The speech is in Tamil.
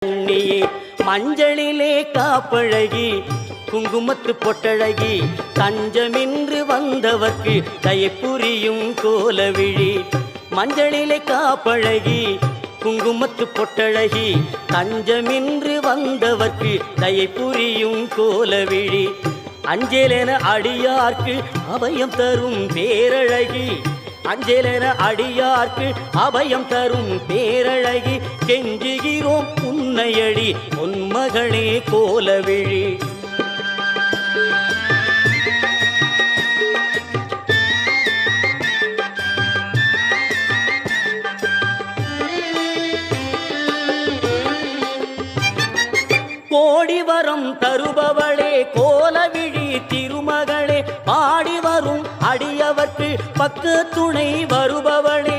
கண்ணியே மஞ்சளிலே காப்பழகி குங்குமத்து பொட்டழகி தஞ்சமின்று வந்தவர்க்கு தயை புரியும் கோலவிழி. மஞ்சளிலே காப்பழகி குங்குமத்து பொட்டழகி தஞ்சமின்று வந்தவர்க்கு தயை புரியும் கோலவிழி. அஞ்சலென அடியார்க்கு அபயம் தரும் பேரழகி. அஞ்சலென அடியார்க்கு அபயம் தரும் பேரழகி. கெஞ்சுகிறோம் உன்னையடி பொன்மகளே கோலவிழி. கோடி வரம் தருபவளே கோலவிழி திருமகளே. பாடி வரும் அடியவர்க்கு பக்க துணை வருபவளே